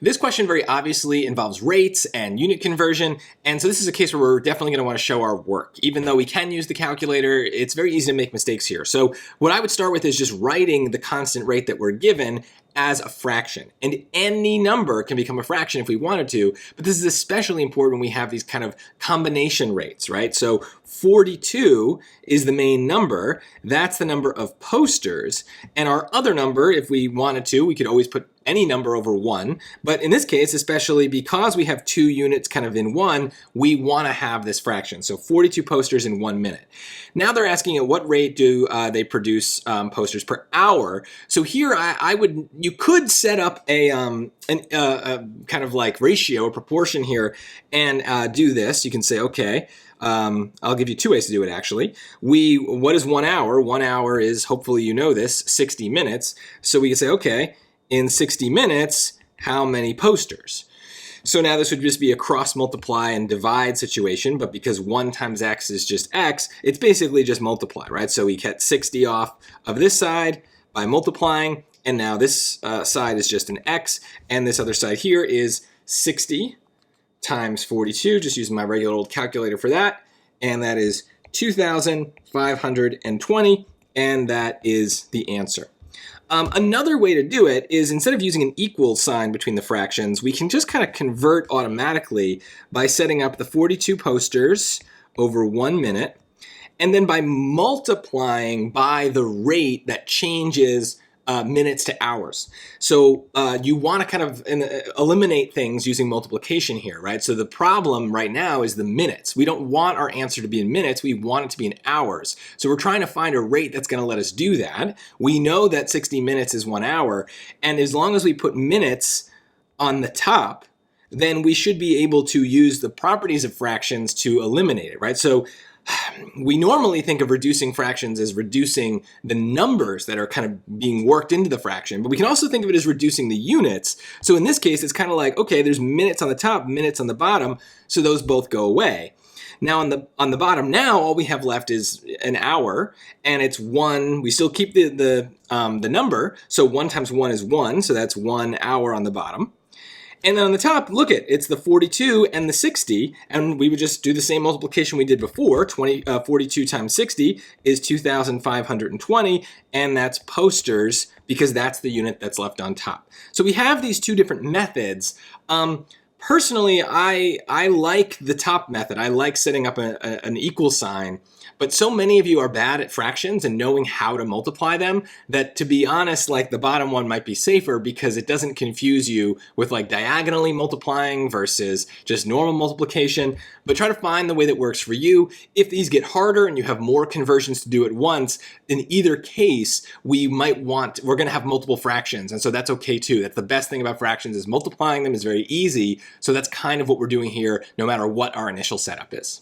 This question very obviously involves rates and unit conversion, and so this is a case where we're definitely going to want to show our work. Even though we can use the calculator, it's very easy to make mistakes here. So what I would start with is just writing the constant rate that we're given as a fraction. And any number can become a fraction if we wanted to, but this is especially important when we have these kind of combination rates, right? So 42 is the main number. That's the number of posters. And our other number, if we wanted to, we could always put any number over 1. But in this case, especially because we have 2 units kind of in 1, we want to have this fraction. So 42 posters in 1 minute. Now they're asking at what rate do they produce posters per hour. So here you could set up a kind of like ratio or proportion here and do this. You can say, okay, I'll give you 2 ways to do it actually. What is 1 hour? 1 hour is, hopefully you know this, 60 minutes. So we can say, okay, in 60 minutes, how many posters? So now this would just be a cross multiply and divide situation, but because 1 times x is just x, it's basically just multiply, right? So we get 60 off of this side by multiplying, and now this side is just an x, and this other side here is 60 times 42, just using my regular old calculator for that, and that is 2,520, and that is the answer. Another way to do it is, instead of using an equal sign between the fractions, we can just kind of convert automatically by setting up the 42 posters over 1 minute, and then by multiplying by the rate that changes minutes to hours. So you want to kind of eliminate things using multiplication here, right? So the problem right now is the minutes. We don't want our answer to be in minutes, we want it to be in hours. So we're trying to find a rate that's going to let us do that. We know that 60 minutes is 1 hour, and as long as we put minutes on the top, then we should be able to use the properties of fractions to eliminate it, right? So we normally think of reducing fractions as reducing the numbers that are kind of being worked into the fraction, but we can also think of it as reducing the units. So in this case, it's kind of like, okay, there's minutes on the top, minutes on the bottom, so those both go away. Now on the bottom now, all we have left is an hour, and it's 1. We still keep the number, so 1 times 1 is 1, so that's 1 hour on the bottom. And then on the top, look it's the 42 and the 60, and we would just do the same multiplication we did before. 42 times 60 is 2,520, and that's posters because that's the unit that's left on top. So we have these 2 different methods. Personally, I like the top method. I like setting up an equal sign. But so many of you are bad at fractions and knowing how to multiply them that, to be honest, like the bottom one might be safer because it doesn't confuse you with like diagonally multiplying versus just normal multiplication. But try to find the way that works for you. If these get harder and you have more conversions to do at once, in either case, we're going to have multiple fractions. And so that's okay too. That's the best thing about fractions, is multiplying them is very easy. So that's kind of what we're doing here, no matter what our initial setup is.